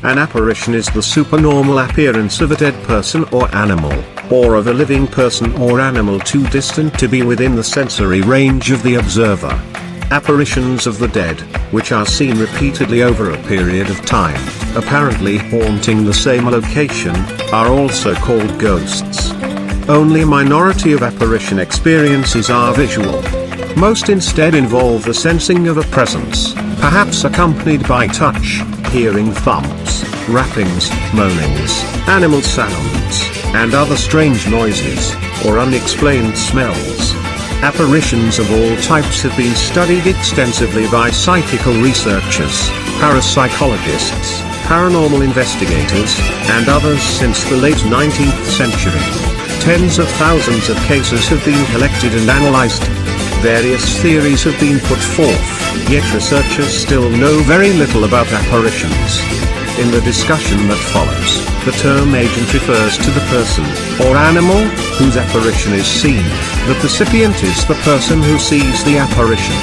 An apparition is the supernormal appearance of a dead person or animal, or of a living person or animal too distant to be within the sensory range of the observer. Apparitions of the dead, which are seen repeatedly over a period of time, apparently haunting the same location, are also called ghosts. Only a minority of apparition experiences are visual. Most instead involve the sensing of a presence, perhaps accompanied by touch, hearing thumps, rappings, moanings, animal sounds, and other strange noises, or unexplained smells. Apparitions of all types have been studied extensively by psychical researchers, parapsychologists, paranormal investigators, and others since the late 19th century. Tens of thousands of cases have been collected and analyzed. Various theories have been put forth, yet researchers still know very little about apparitions. In the discussion that follows, the term agent refers to the person, or animal, whose apparition is seen. The percipient is the person who sees the apparition.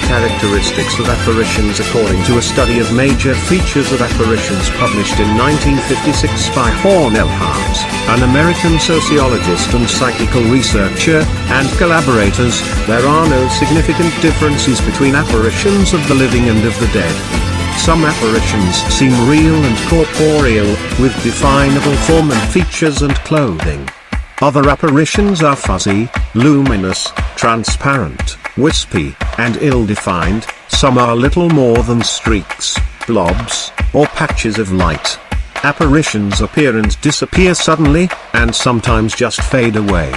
Characteristics of apparitions. According to a study of major features of apparitions published in 1956 by Hornellhardt, an American sociologist and psychical researcher, and collaborators, there are no significant differences between apparitions of the living and of the dead. Some apparitions seem real and corporeal, with definable form and features and clothing. Other apparitions are fuzzy, luminous, transparent, wispy, and ill-defined. Some are little more than streaks, blobs, or patches of light. Apparitions appear and disappear suddenly, and sometimes just fade away.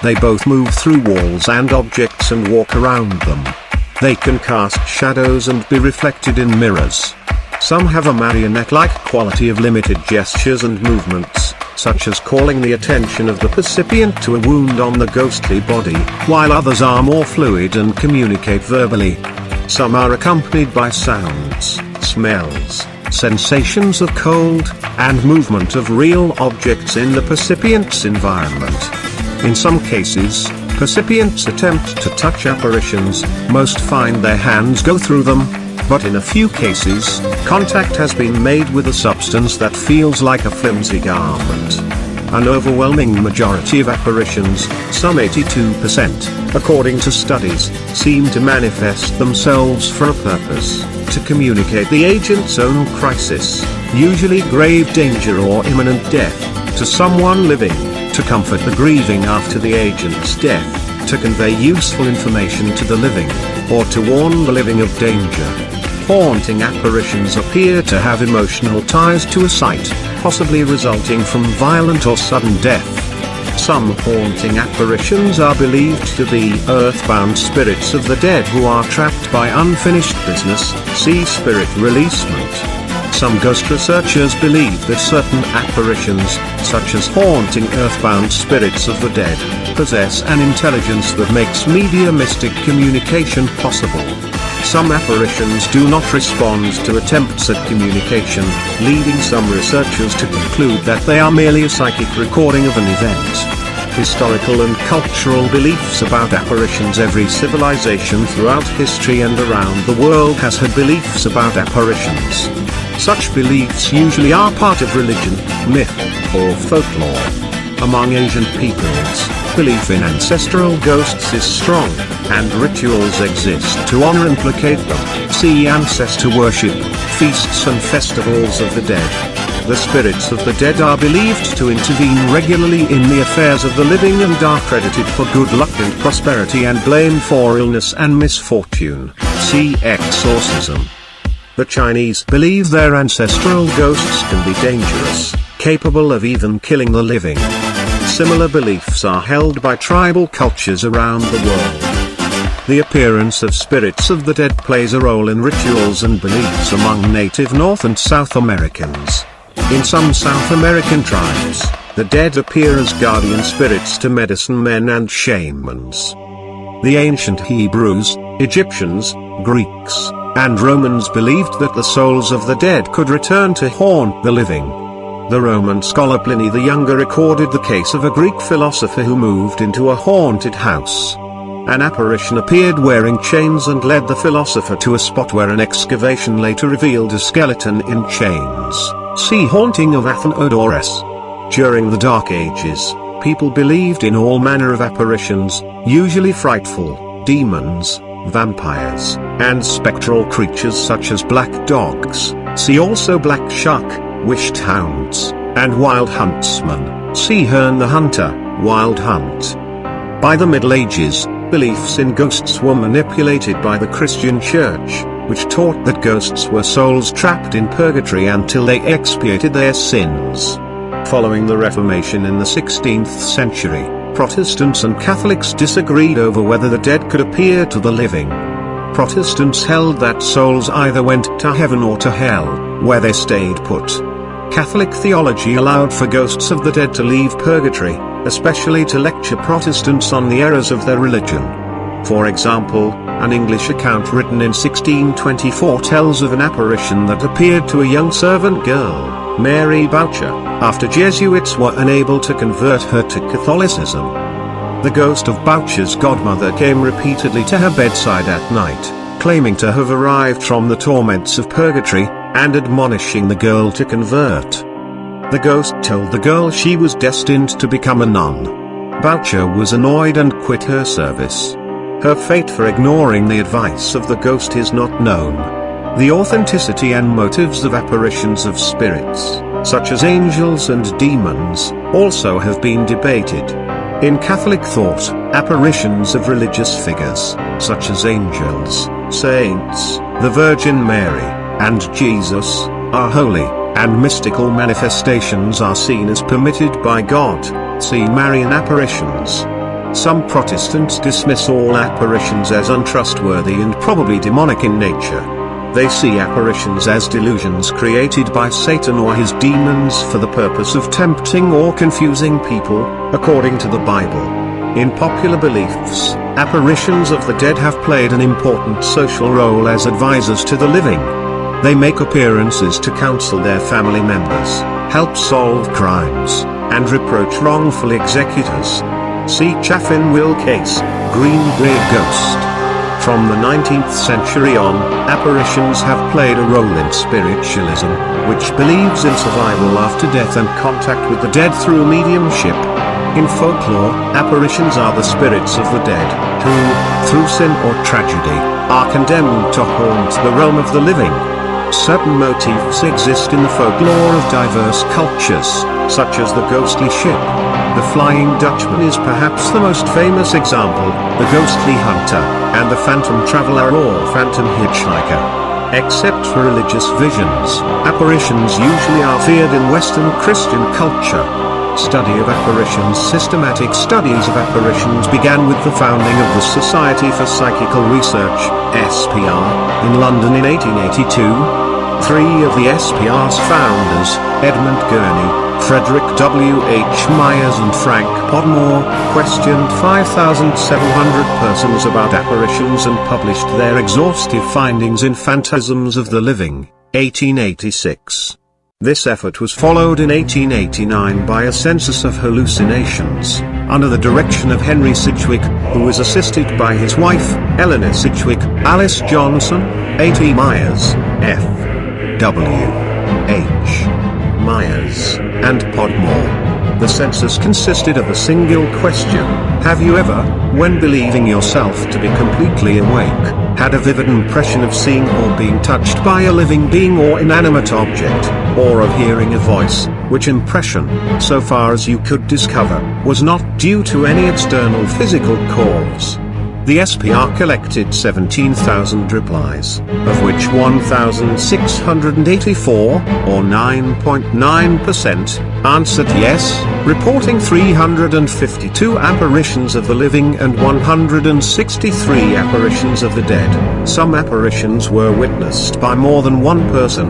They both move through walls and objects and walk around them. They can cast shadows and be reflected in mirrors. Some have a marionette-like quality of limited gestures and movements, such as calling the attention of the percipient to a wound on the ghostly body, while others are more fluid and communicate verbally. Some are accompanied by sounds, smells, sensations of cold, and movement of real objects in the percipient's environment. In some cases, percipients attempt to touch apparitions, most find their hands go through them, but in a few cases, contact has been made with a substance that feels like a flimsy garment. An overwhelming majority of apparitions, some 82%, according to studies, seem to manifest themselves for a purpose, to communicate the agent's own crisis, usually grave danger or imminent death, to someone living, to comfort the grieving after the agent's death, to convey useful information to the living, or to warn the living of danger. Haunting apparitions appear to have emotional ties to a site, possibly resulting from violent or sudden death. Some haunting apparitions are believed to be earthbound spirits of the dead who are trapped by unfinished business, see spirit releasement. Some ghost researchers believe that certain apparitions, such as haunting earthbound spirits of the dead, possess an intelligence that makes mediumistic communication possible. Some apparitions do not respond to attempts at communication, leading some researchers to conclude that they are merely a psychic recording of an event. Historical and cultural beliefs about apparitions. Every civilization throughout history and around the world has had beliefs about apparitions. Such beliefs usually are part of religion, myth, or folklore. Among Asian peoples, belief in ancestral ghosts is strong, and rituals exist to honor and placate them. See ancestor worship, feasts and festivals of the dead. The spirits of the dead are believed to intervene regularly in the affairs of the living and are credited for good luck and prosperity and blamed for illness and misfortune. See exorcism. The Chinese believe their ancestral ghosts can be dangerous, capable of even killing the living. Similar beliefs are held by tribal cultures around the world. The appearance of spirits of the dead plays a role in rituals and beliefs among native North and South Americans. In some South American tribes, the dead appear as guardian spirits to medicine men and shamans. The ancient Hebrews, Egyptians, Greeks, and Romans believed that the souls of the dead could return to haunt the living. The Roman scholar Pliny the Younger recorded the case of a Greek philosopher who moved into a haunted house. An apparition appeared wearing chains and led the philosopher to a spot where an excavation later revealed a skeleton in chains. See Haunting of Athenodorus. During the Dark Ages, people believed in all manner of apparitions, usually frightful, demons, vampires, and spectral creatures such as black dogs. See also black shark, wished hounds, and wild huntsmen. See Herne the Hunter, Wild Hunt. By the Middle Ages, beliefs in ghosts were manipulated by the Christian Church, which taught that ghosts were souls trapped in purgatory until they expiated their sins. Following the Reformation in the 16th century, Protestants and Catholics disagreed over whether the dead could appear to the living. Protestants held that souls either went to heaven or to hell, where they stayed put. Catholic theology allowed for ghosts of the dead to leave purgatory, especially to lecture Protestants on the errors of their religion. For example, an English account written in 1624 tells of an apparition that appeared to a young servant girl, Mary Boucher, after Jesuits were unable to convert her to Catholicism. The ghost of Boucher's godmother came repeatedly to her bedside at night, claiming to have arrived from the torments of purgatory, and admonishing the girl to convert. The ghost told the girl she was destined to become a nun. Boucher was annoyed and quit her service. Her fate for ignoring the advice of the ghost is not known. The authenticity and motives of apparitions of spirits, such as angels and demons, also have been debated. In Catholic thought, apparitions of religious figures, such as angels, saints, the Virgin Mary, and Jesus, are holy, and mystical manifestations are seen as permitted by God. See Marian apparitions. Some Protestants dismiss all apparitions as untrustworthy and probably demonic in nature. They see apparitions as delusions created by Satan or his demons for the purpose of tempting or confusing people, according to the Bible. In popular beliefs, apparitions of the dead have played an important social role as advisors to the living. They make appearances to counsel their family members, help solve crimes, and reproach wrongful executors. See Chaffin Will Case, Green Grey Ghost. From the 19th century on, apparitions have played a role in spiritualism, which believes in survival after death and contact with the dead through mediumship. In folklore, apparitions are the spirits of the dead, who, through sin or tragedy, are condemned to haunt the realm of the living. Certain motifs exist in the folklore of diverse cultures, such as the ghostly ship. The Flying Dutchman is perhaps the most famous example, the ghostly hunter, and the phantom traveler or phantom hitchhiker. Except for religious visions, apparitions usually are feared in Western Christian culture. Study of apparitions. Systematic studies of apparitions began with the founding of the Society for Psychical Research, SPR, in London in 1882. Three of the SPR's founders, Edmund Gurney, Frederick W. H. Myers and Frank Podmore, questioned 5,700 persons about apparitions and published their exhaustive findings in Phantasms of the Living, 1886. This effort was followed in 1889 by a census of hallucinations, under the direction of Henry Sidgwick, who was assisted by his wife, Eleanor Sidgwick, Alice Johnson, A.T. Myers, F. W. H. Myers, and Podmore. The census consisted of a single question: have you ever, when believing yourself to be completely awake, had a vivid impression of seeing or being touched by a living being or inanimate object, or of hearing a voice, which impression, so far as you could discover, was not due to any external physical cause? The SPR collected 17,000 replies, of which 1,684, or 9.9%, answered yes, reporting 352 apparitions of the living and 163 apparitions of the dead. Some apparitions were witnessed by more than one person.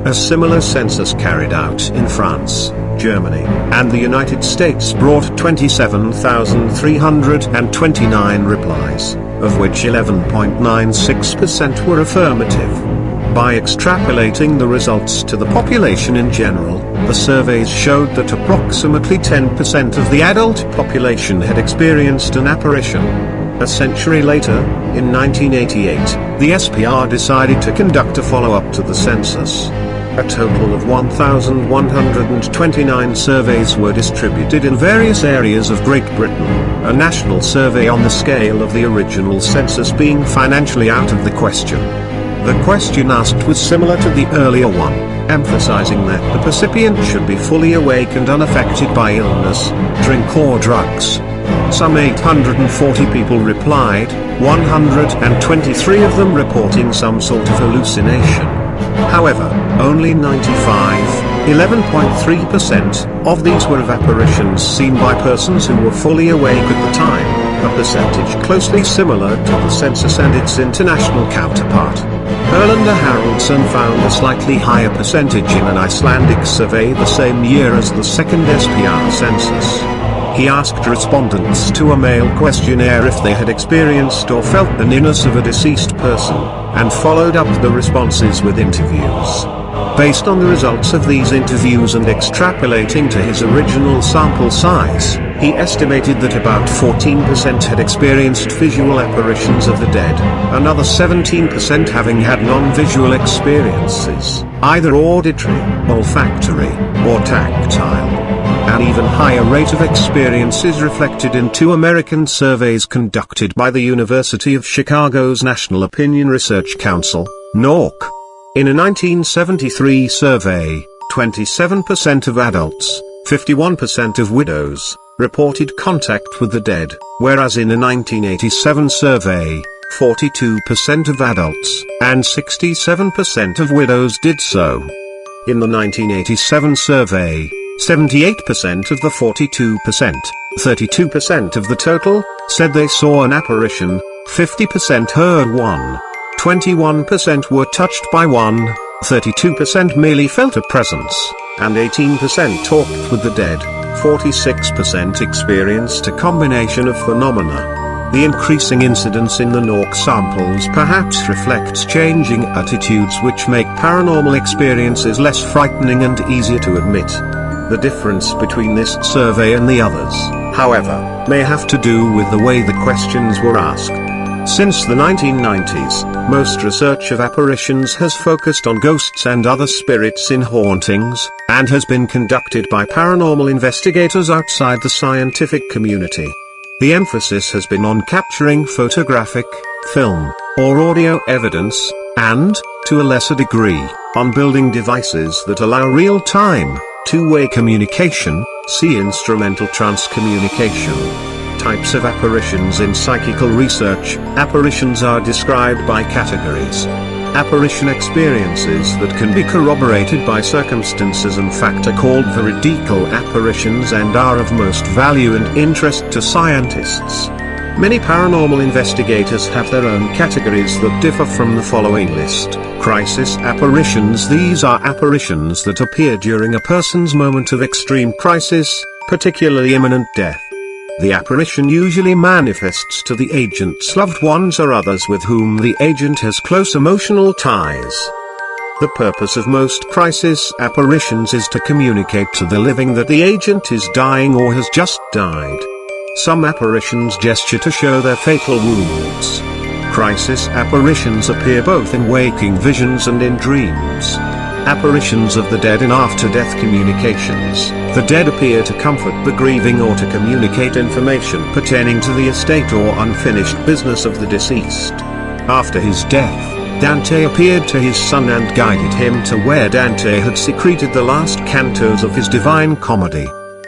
A similar census carried out in France, Germany, and the United States brought 27,329 replies, of which 11.96% were affirmative. By extrapolating the results to the population in general, the surveys showed that approximately 10% of the adult population had experienced an apparition. A century later, in 1988, the SPR decided to conduct a follow-up to the census. A total of 1,129 surveys were distributed in various areas of Great Britain, a national survey on the scale of the original census being financially out of the question. The question asked was similar to the earlier one, emphasizing that the recipient should be fully awake and unaffected by illness, drink or drugs. Some 840 people replied, 123 of them reporting some sort of hallucination. However, only 11.3% of these were of apparitions seen by persons who were fully awake at the time, a percentage closely similar to the census and its international counterpart. Erlander Haraldsson found a slightly higher percentage in an Icelandic survey the same year as the second SPR census. He asked respondents to a mail questionnaire if they had experienced or felt the nearness of a deceased person, and followed up the responses with interviews. Based on the results of these interviews and extrapolating to his original sample size, he estimated that about 14% had experienced visual apparitions of the dead, another 17% having had non-visual experiences, either auditory, olfactory, or tactile. An even higher rate of experience is reflected in two American surveys conducted by the University of Chicago's National Opinion Research Council, NORC. In a 1973 survey, 27% of adults, 51% of widows, reported contact with the dead, whereas in a 1987 survey, 42% of adults, and 67% of widows did so. In the 1987 survey, 78% of the 42%, 32% of the total, said they saw an apparition, 50% heard one, 21% were touched by one, 32% merely felt a presence, and 18% talked with the dead. 46% experienced a combination of phenomena. The increasing incidence in the NORC samples perhaps reflects changing attitudes which make paranormal experiences less frightening and easier to admit. The difference between this survey and the others, however, may have to do with the way the questions were asked. Since the 1990s, most research of apparitions has focused on ghosts and other spirits in hauntings, and has been conducted by paranormal investigators outside the scientific community. The emphasis has been on capturing photographic, film, or audio evidence, and, to a lesser degree, on building devices that allow real-time, two-way communication, see instrumental transcommunication. Types of apparitions in psychical research. Apparitions are described by categories. Apparition experiences that can be corroborated by circumstances and fact are called veridical apparitions and are of most value and interest to scientists. Many paranormal investigators have their own categories that differ from the following list. Crisis apparitions. These are apparitions that appear during a person's moment of extreme crisis, particularly imminent death. The apparition usually manifests to the agent's loved ones or others with whom the agent has close emotional ties. The purpose of most crisis apparitions is to communicate to the living that the agent is dying or has just died. Some apparitions gesture to show their fatal wounds. Crisis apparitions appear both in waking visions and in dreams. Apparitions of the dead in after-death communications. The dead appear to comfort the grieving or to communicate information pertaining to the estate or unfinished business of the deceased. After his death, Dante appeared to his son and guided him to where Dante had secreted the last cantos of his Divine Comedy.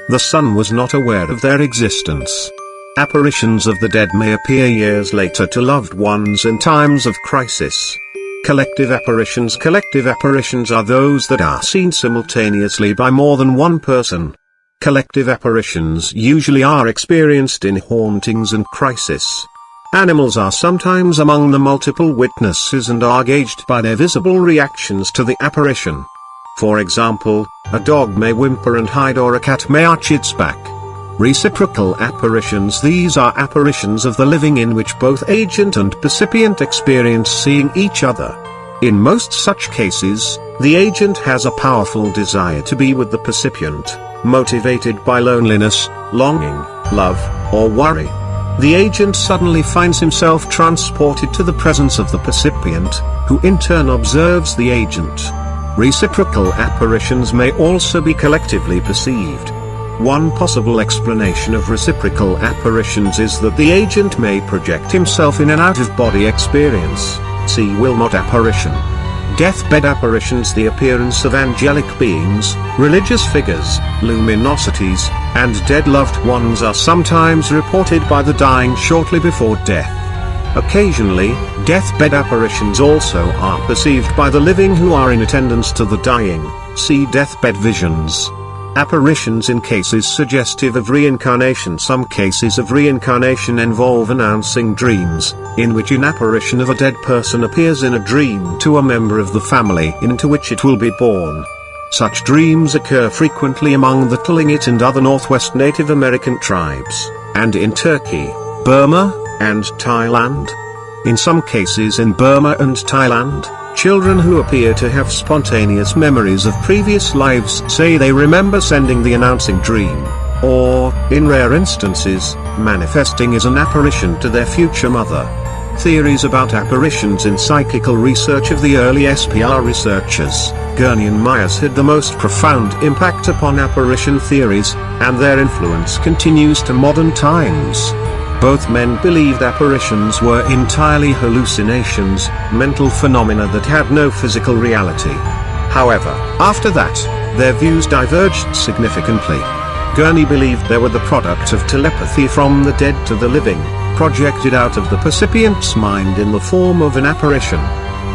The son was not aware of their existence. Apparitions of the dead may appear years later to loved ones in times of crisis. Collective apparitions. Collective apparitions are those that are seen simultaneously by more than one person. Collective apparitions usually are experienced in hauntings and crisis. Animals are sometimes among the multiple witnesses and are gauged by their visible reactions to the apparition. For example, a dog may whimper and hide or a cat may arch its back. Reciprocal apparitions. These are apparitions of the living in which both agent and percipient experience seeing each other. In most such cases, the agent has a powerful desire to be with the percipient, motivated by loneliness, longing, love, or worry. The agent suddenly finds himself transported to the presence of the percipient, who in turn observes the agent. Reciprocal apparitions may also be collectively perceived. One possible explanation of reciprocal apparitions is that the agent may project himself in an out-of-body experience. See Wilmot apparition. Deathbed apparitions. The appearance of angelic beings, religious figures, luminosities, and dead loved ones are sometimes reported by the dying shortly before death. Occasionally, deathbed apparitions also are perceived by the living who are in attendance to the dying. See deathbed visions. Apparitions in cases suggestive of reincarnation. Some cases of reincarnation involve announcing dreams, in which an apparition of a dead person appears in a dream to a member of the family into which it will be born. Such dreams occur frequently among the Tlingit and other Northwest Native American tribes, and in Turkey, Burma, and Thailand. In some cases in Burma and Thailand, children who appear to have spontaneous memories of previous lives say they remember sending the announcing dream, or, in rare instances, manifesting as an apparition to their future mother. Theories about apparitions in psychical research of the early SPR researchers, Gurney and Myers, had the most profound impact upon apparition theories, and their influence continues to modern times. Both men believed apparitions were entirely hallucinations, mental phenomena that had no physical reality. However, after that, their views diverged significantly. Gurney believed they were the product of telepathy from the dead to the living, projected out of the percipient's mind in the form of an apparition.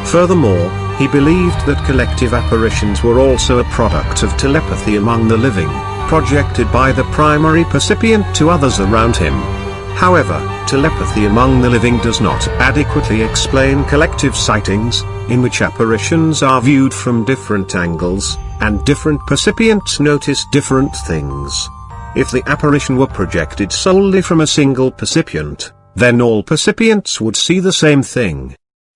Furthermore, he believed that collective apparitions were also a product of telepathy among the living, projected by the primary percipient to others around him. However, telepathy among the living does not adequately explain collective sightings, in which apparitions are viewed from different angles, and different percipients notice different things. If the apparition were projected solely from a single percipient, then all percipients would see the same thing.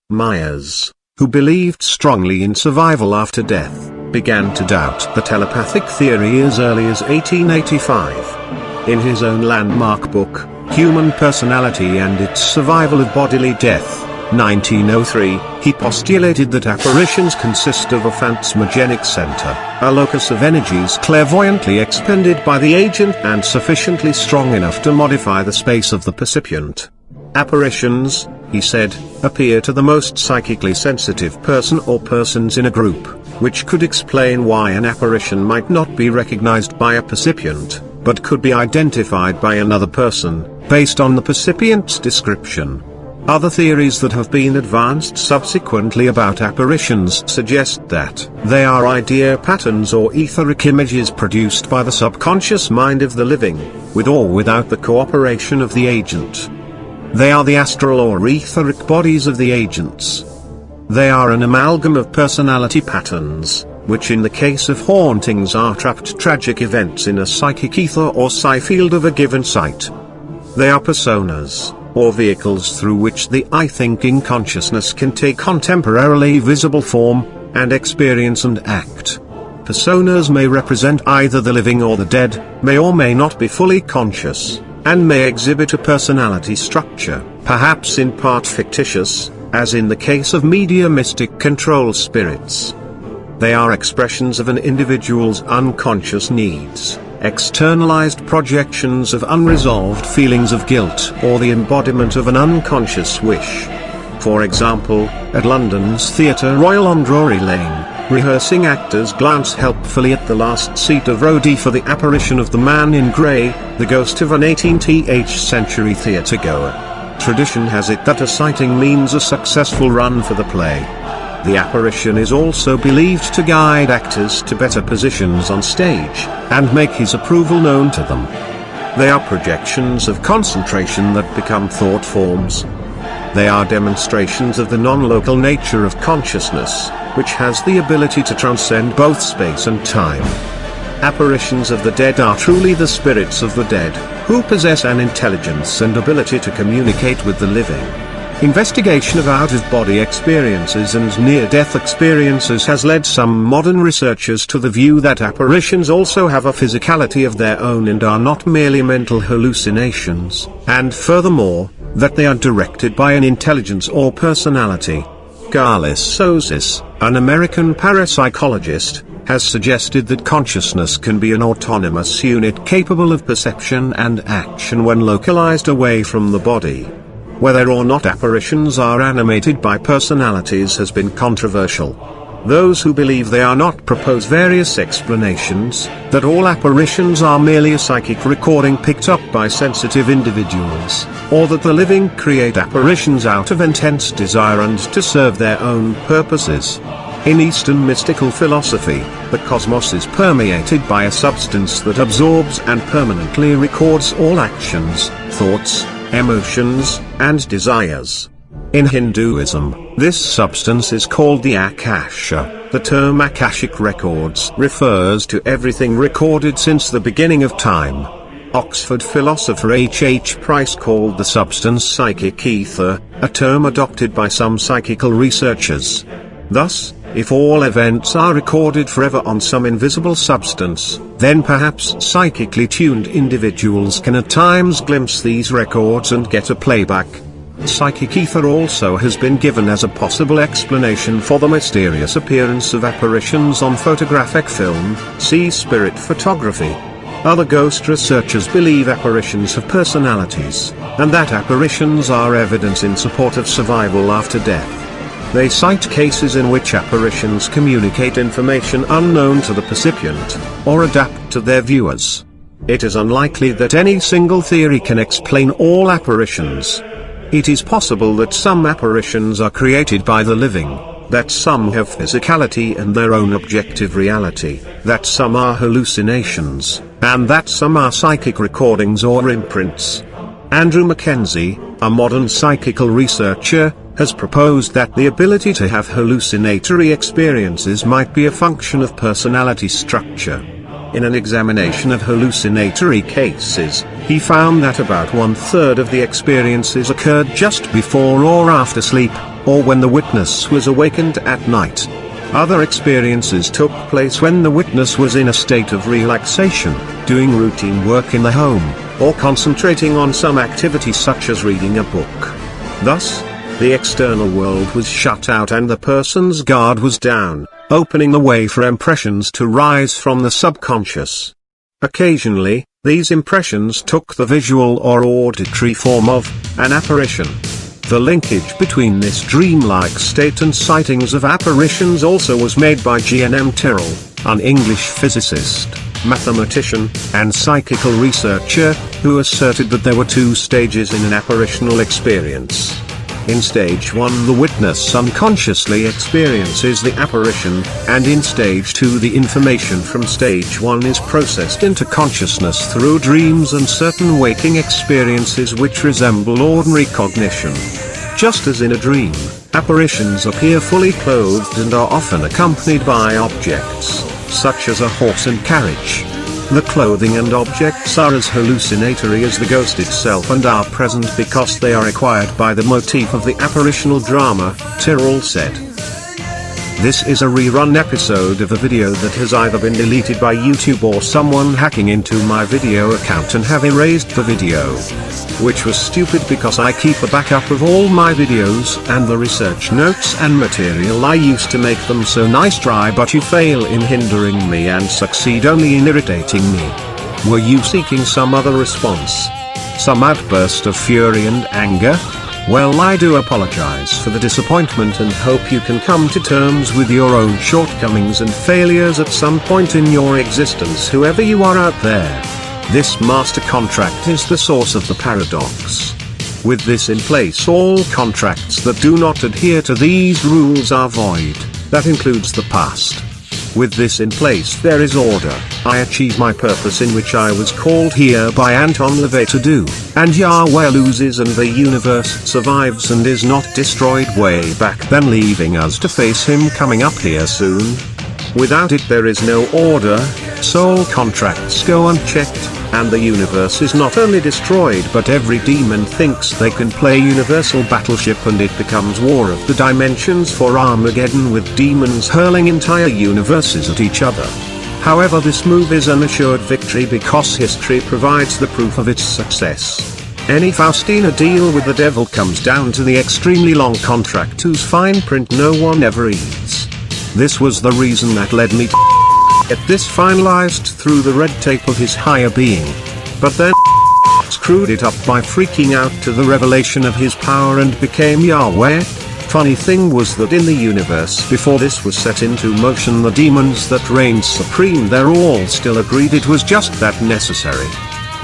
Myers, who believed strongly in survival after death, began to doubt the telepathic theory as early as 1885. In his own landmark book, Human Personality and Its Survival of Bodily Death, 1903, he postulated that apparitions consist of a phantasmagoric center, a locus of energies clairvoyantly expended by the agent and sufficiently strong enough to modify the space of the percipient. Apparitions, he said, appear to the most psychically sensitive person or persons in a group, which could explain why an apparition might not be recognized by a percipient, but could be identified by another person, based on the percipient's description. Other theories that have been advanced subsequently about apparitions suggest that they are idea patterns or etheric images produced by the subconscious mind of the living, with or without the cooperation of the agent. They are the astral or etheric bodies of the agents. They are an amalgam of personality patterns, which in the case of hauntings are trapped tragic events in a psychic ether or psi field of a given site. They are personas, or vehicles through which the I-thinking consciousness can take contemporarily visible form, and experience and act. Personas may represent either the living or the dead, may or may not be fully conscious, and may exhibit a personality structure, perhaps in part fictitious, as in the case of mediumistic control spirits. They are expressions of an individual's unconscious needs, externalized projections of unresolved feelings of guilt, or the embodiment of an unconscious wish. For example, at London's Theatre Royal on Drury Lane, rehearsing actors glance helpfully at the last seat of row D for the apparition of the man in grey, the ghost of an 18th century theatregoer. Tradition has it that a sighting means a successful run for the play. The apparition is also believed to guide actors to better positions on stage, and make his approval known to them. They are projections of concentration that become thought forms. They are demonstrations of the non-local nature of consciousness, which has the ability to transcend both space and time. Apparitions of the dead are truly the spirits of the dead, who possess an intelligence and ability to communicate with the living. Investigation of out-of-body experiences and near-death experiences has led some modern researchers to the view that apparitions also have a physicality of their own and are not merely mental hallucinations, and furthermore, that they are directed by an intelligence or personality. Scarlett Sosis, an American parapsychologist, has suggested that consciousness can be an autonomous unit capable of perception and action when localized away from the body. Whether or not apparitions are animated by personalities has been controversial. Those who believe they are not propose various explanations, that all apparitions are merely a psychic recording picked up by sensitive individuals, or that the living create apparitions out of intense desire and to serve their own purposes. In Eastern mystical philosophy, the cosmos is permeated by a substance that absorbs and permanently records all actions, thoughts, emotions, and desires. In Hinduism, this substance is called the Akasha. The term Akashic records refers to everything recorded since the beginning of time. Oxford philosopher H. Price called the substance psychic ether, a term adopted by some psychical researchers. Thus, if all events are recorded forever on some invisible substance, then perhaps psychically tuned individuals can at times glimpse these records and get a playback. Psychic ether also has been given as a possible explanation for the mysterious appearance of apparitions on photographic film, see spirit photography. Other ghost researchers believe apparitions have personalities, and that apparitions are evidence in support of survival after death. They cite cases in which apparitions communicate information unknown to the percipient, or adapt to their viewers. It is unlikely that any single theory can explain all apparitions. It is possible that some apparitions are created by the living, that some have physicality and their own objective reality, that some are hallucinations, and that some are psychic recordings or imprints. Andrew Mackenzie, a modern psychical researcher, has proposed that the ability to have hallucinatory experiences might be a function of personality structure. In an examination of hallucinatory cases, he found that about 1/3 of the experiences occurred just before or after sleep, or when the witness was awakened at night. Other experiences took place when the witness was in a state of relaxation, doing routine work in the home, or concentrating on some activity such as reading a book. Thus, the external world was shut out and the person's guard was down, opening the way for impressions to rise from the subconscious. Occasionally, these impressions took the visual or auditory form of an apparition. The linkage between this dreamlike state and sightings of apparitions also was made by G.N.M. Tyrrell, an English physicist, mathematician, and psychical researcher, who asserted that there were two stages in an apparitional experience. In stage 1 the witness unconsciously experiences the apparition, and in stage 2 the information from stage 1 is processed into consciousness through dreams and certain waking experiences which resemble ordinary cognition. Just as in a dream, apparitions appear fully clothed and are often accompanied by objects, such as a horse and carriage. The clothing and objects are as hallucinatory as the ghost itself and are present because they are acquired by the motif of the apparitional drama, Tyrrell said. This is a rerun episode of a video that has either been deleted by YouTube or someone hacking into my video account and have erased the video. Which was stupid because I keep a backup of all my videos and the research notes and material I used to make them so nice try, but you fail in hindering me and succeed only in irritating me. Were you seeking some other response? Some outburst of fury and anger? Well, I do apologize for the disappointment and hope you can come to terms with your own shortcomings and failures at some point in your existence, whoever you are out there. This master contract is the source of the paradox. With this in place, all contracts that do not adhere to these rules are void. That includes the past. With this in place there is order. I achieve my purpose in which I was called here by Anton LaVey to do, and Yahweh loses and the universe survives and is not destroyed way back then, leaving us to face him coming up here soon. Without it there is no order, soul contracts go unchecked, and the universe is not only destroyed but every demon thinks they can play Universal Battleship and it becomes War of the Dimensions for Armageddon with demons hurling entire universes at each other. However, this move is an assured victory because history provides the proof of its success. Any Faustina deal with the devil comes down to the extremely long contract whose fine print no one ever reads. This was the reason that led me to get this finalized through the red tape of his higher being. But then screwed it up by freaking out to the revelation of his power and became Yahweh. Funny thing was that in the universe before this was set into motion, the demons that reigned supreme there all still agreed it was just that necessary.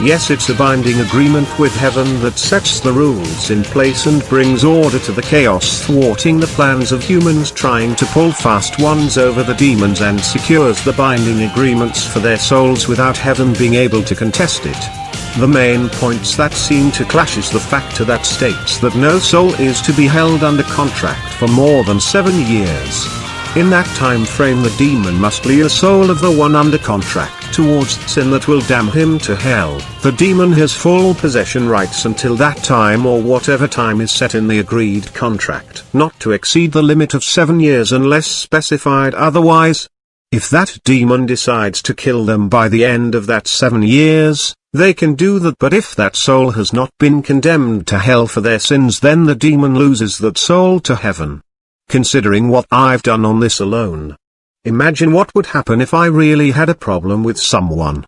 Yes, it's a binding agreement with heaven that sets the rules in place and brings order to the chaos, thwarting the plans of humans trying to pull fast ones over the demons, and secures the binding agreements for their souls without heaven being able to contest it. The main points that seem to clash is the factor that states that no soul is to be held under contract for more than 7 years. In that time frame the demon must lead a soul of the one under contract towards sin that will damn him to hell. The demon has full possession rights until that time, or whatever time is set in the agreed contract, not to exceed the limit of 7 years unless specified otherwise. If that demon decides to kill them by the end of that 7 years, they can do that, but if that soul has not been condemned to hell for their sins, then the demon loses that soul to heaven. Considering what I've done on this alone, imagine what would happen if I really had a problem with someone.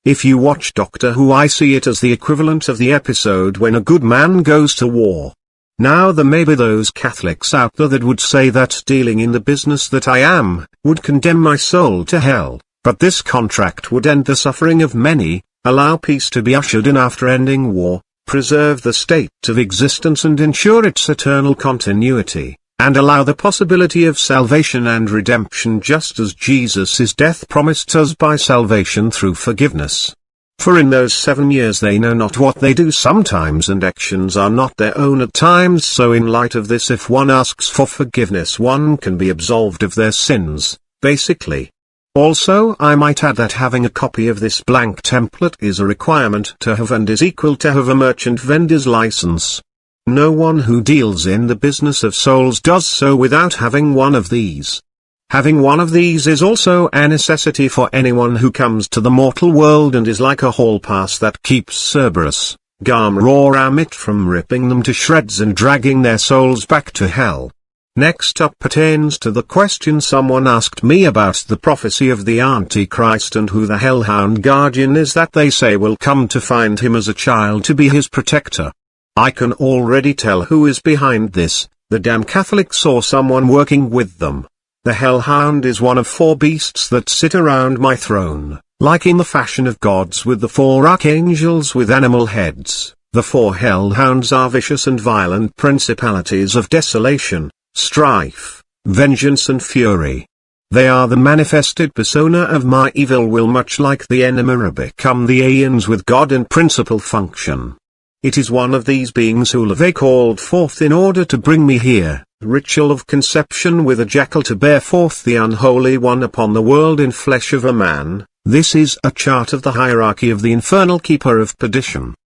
If you watch Doctor Who, I see it as the equivalent of the episode when a good man goes to war. Now there may be those Catholics out there that would say that dealing in the business that I am, would condemn my soul to hell, but this contract would end the suffering of many, allow peace to be ushered in after ending war, preserve the state of existence and ensure its eternal continuity, and allow the possibility of salvation and redemption just as Jesus' death promised us by salvation through forgiveness. For in those 7 years they know not what they do sometimes, and actions are not their own at times, so in light of this, if one asks for forgiveness one can be absolved of their sins, basically. Also, I might add that having a copy of this blank template is a requirement to have and is equal to have a merchant vendor's license. No one who deals in the business of souls does so without having one of these. Having one of these is also a necessity for anyone who comes to the mortal world and is like a hall pass that keeps Cerberus, Gamma or Amit from ripping them to shreds and dragging their souls back to hell. Next up pertains to the question someone asked me about the prophecy of the Antichrist and who the Hellhound Guardian is that they say will come to find him as a child to be his protector. I can already tell who is behind this, the damn Catholics or someone working with them. The Hellhound is one of 4 beasts that sit around my throne, like in the fashion of gods with the 4 archangels with animal heads. The 4 Hellhounds are vicious and violent principalities of desolation, strife, vengeance and fury. They are the manifested persona of my evil will, much like the Enema become the Aeons with God and principal function. It is one of these beings who they called forth in order to bring me here, ritual of conception with a jackal to bear forth the unholy one upon the world in flesh of a man. This is a chart of the hierarchy of the infernal keeper of perdition.